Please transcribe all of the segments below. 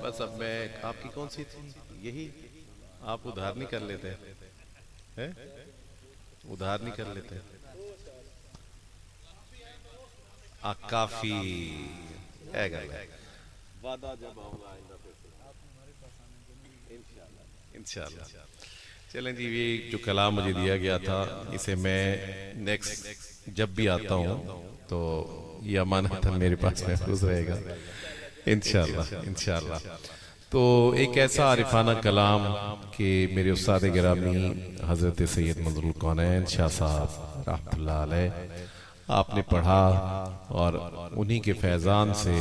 बस अब मैं आपकी कौन सी थी, यही आप उधार नहीं कर लेते हैं, उधार नहीं कर लेते काफी है गल है। वादा जब आऊंगा आइंदा फिर से इंशाल्लाह। चलें जी, ये जो कलाम मुझे दिया गया था इसे मैं नेक्स्ट जब भी आता हूँ तो ये अमानतन मेरे पास महफूज रहेगा इंशाल्लाह इंशाल्लाह। तो एक ऐसा आरिफाना कलाम कि मेरे उस्ताद गिरामी हजरत सैयद मंजरुल कौनैन शाह साहब रहमतुल्लाह अलैह आपने पढ़ा और उन्हीं के फैजान से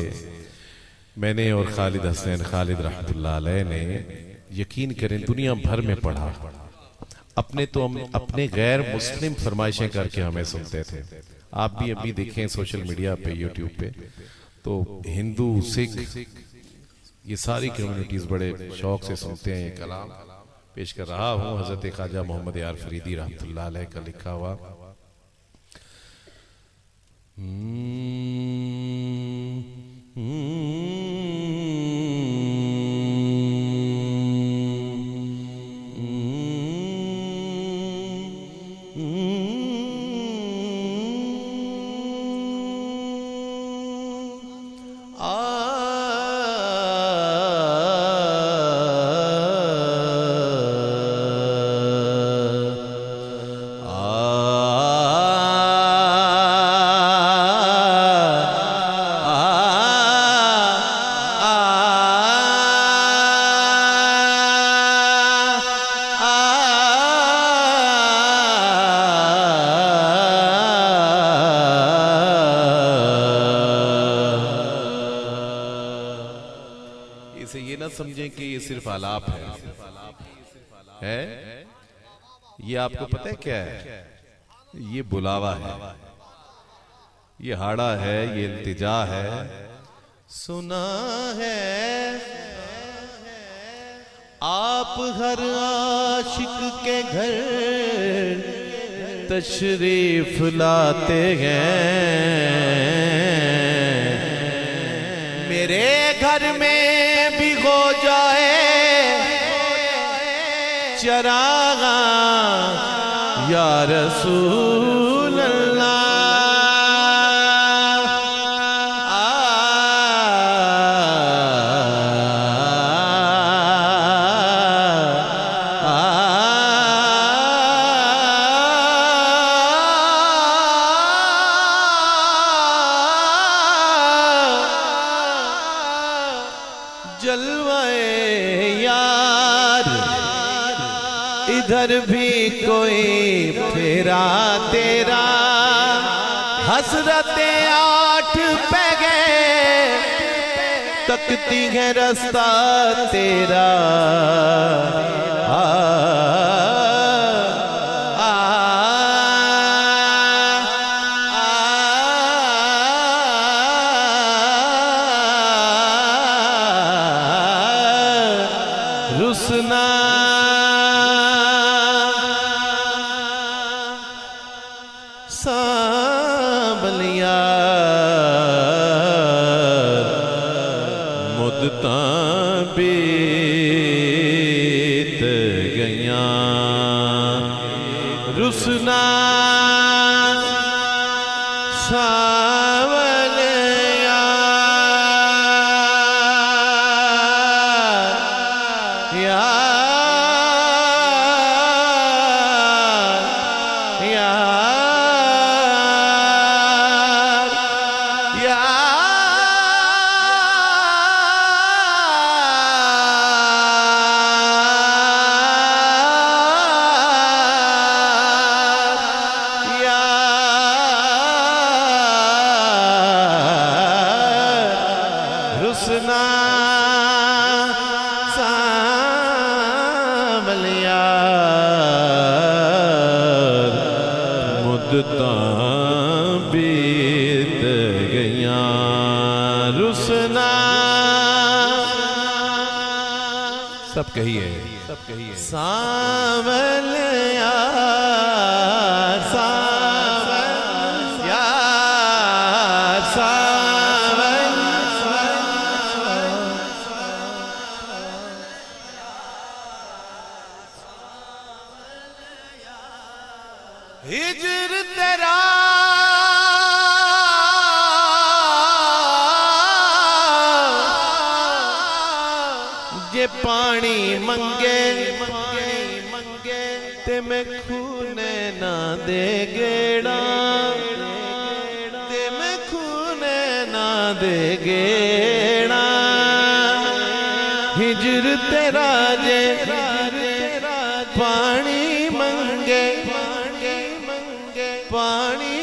मैंने और खालिद हसनैन खालिद रहमतुल्लाह अलैह ने यकीन करें दुनिया भर में पढ़ा। अपने तो हम अपने गैर मुस्लिम फरमाइशें करके हमें सुनते थे। आप भी अभी देखें सोशल मीडिया पे यूट्यूब पे तो हिंदू सिख ये सारी कम्युनिटीज बड़े शौक से सुनते हैं। ये कलाम पेश कर रहा हूँ हजरत ख्वाजा मोहम्मद यार फरीदी रहमतुल्लाह अलैह का लिखा हुआ। समझें कि ये सिर्फ आलाप है। ये आपको पता है क्या है? ये बुलावा है, ये हाड़ा है, ये इल्तिजा है। सुना है आप हर आशिक के घर तशरीफ लाते हैं, मेरे घर में भी हो जाए चरागा या रसूल अल्लाह। जलवाए यार इधर भी कोई फेरा तेरा, हसरते आठ पैगे तकती है रास्ता तेरा। रुसना सांबलिया मुद्दता बीत गया, रुसना सांवलिया रुसना सांवलिया मुद्दता बीत गया, रुसना सब कहिए सांवलिया सांवलिया जे पानी मंगे ते मैं खूने ना दे गेड़ा, ते मैं खूने ना दे गेड़ा। हिजर तेरा जे पानी मंगे पानी पानी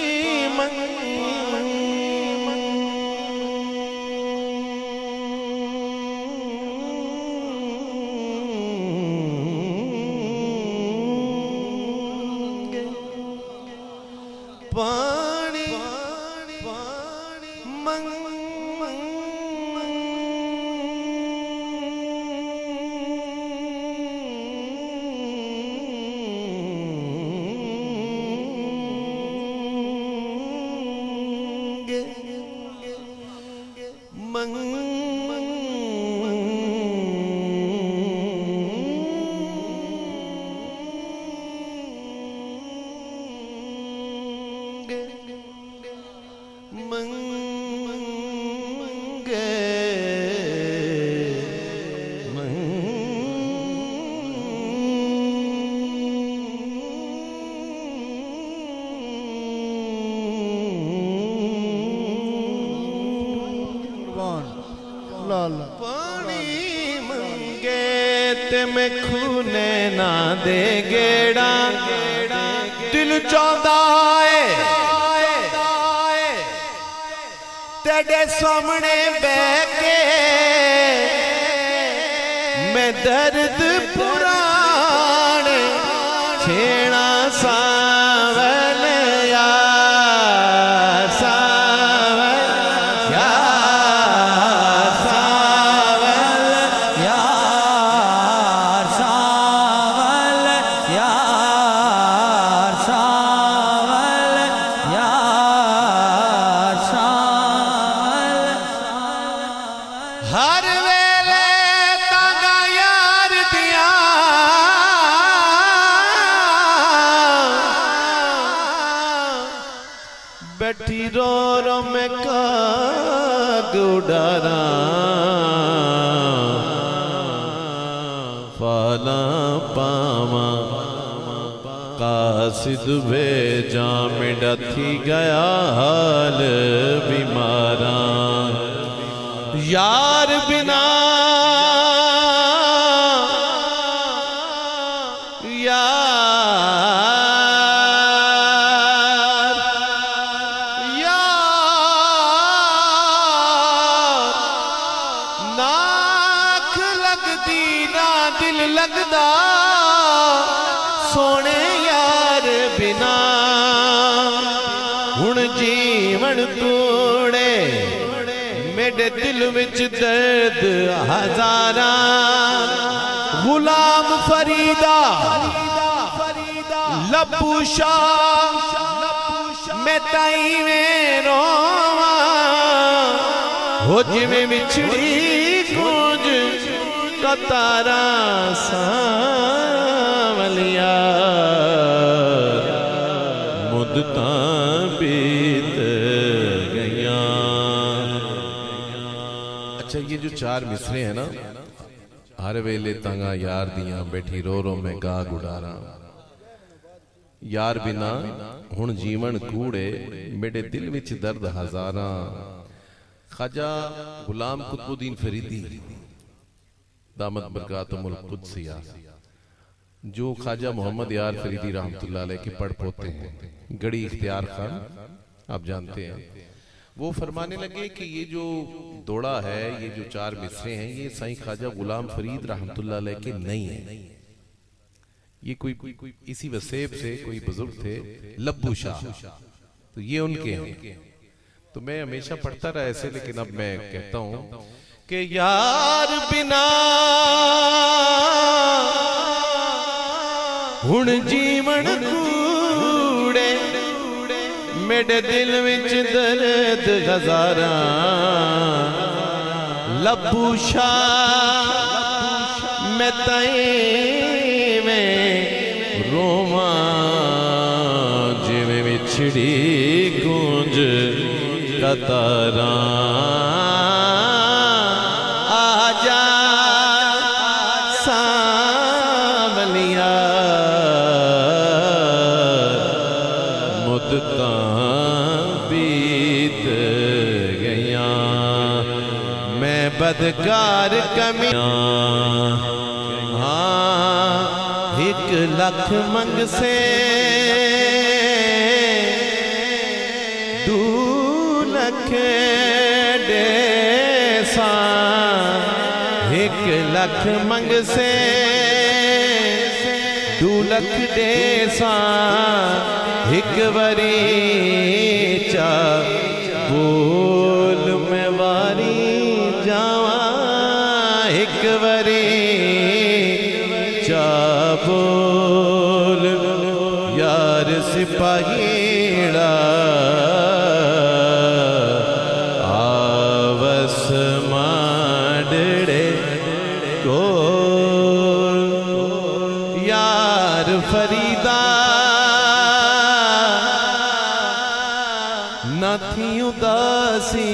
पानी मंगे ते मैं खूने ना दे गेड़ा। दिल चाहता है तेरे सामने बह के मैं दर्द पुराने छेड़ा सावल यार सावल यार सावल यार सावल यार सावल यार सावल हर वेले तांगा यार दिया बैठी रो रो मैं काग उड़ारा फाला पावा कासिद भेजा मेरा थी गया हाल बीमारा। यार बिना नाख लगदी ना दिल लगदा सोने यार बिना। हुण जीवन तोड़े मेरे दिल विच दर्द हजारा। गुलाम फरीदा लब्बू शाह मैं ताई में रोवा हो जिवें विछड़ी गूंज कतारा सावलिया मुद्दतां बीत गईयां। अच्छा ये जो चार मिसरे हैं ना, हर वेले तांगा यार दियां बैठी रो रो मैं गा गुडारा। यार बिना हुण जीवन कूड़े मेरे दिल विच दर्द हजारा। ख्वाजा गुलाम कुतुबुद्दीन फरीदी दामत बरकातुहुल कुद्सिया जो ख्वाजा मोहम्मद यार फरीदी रहमतुल्लाह अलैह के पढ़ पोते हैं, गड़ी इख्तियार खान आप जानते हैं, वो फरमाने लगे कि ये जो दौड़ा है, ये जो चार मिसरे हैं, ये साईं ख्वाजा गुलाम फरीद रहमतुल्लाह अलैह के नहीं है। ये कोई इसी वसेब से कोई बुजुर्ग थे लब्बू शाह, तो ये उनके हैं। तो मैं हमेशा पढ़ता रहा ऐसे, लेकिन अब मैं कहता हूं कि यार बिना हुण जीवन कूड़े मेरे दिल विच दर्द हजारा। लब्बू शाह मैं ताई में रोवा जिवें विछड़ी गूंज कतारा। आजा बदकार कमियां हाँ 1 लाख मंग से 2 लाख देसा 1 लाख मंग से 2 लाख देसा 1 वरी चा बोल में वारी जावा 1 वरी चा बोल यार सिपाहीड़ा आवस माडड़े को यार फरीदा न थी उदासी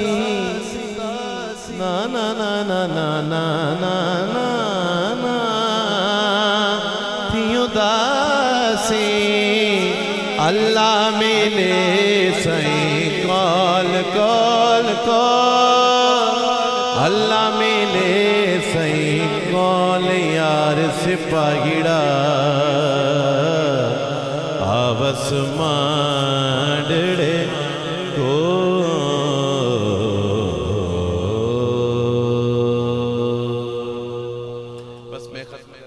ना ना ना ना ना ना ना ना ना थी उदासी अल्लाह मिले सही कौल कौल कौल अल्लाह मिले सही कौल यार सिपाहीड़ा आवस मां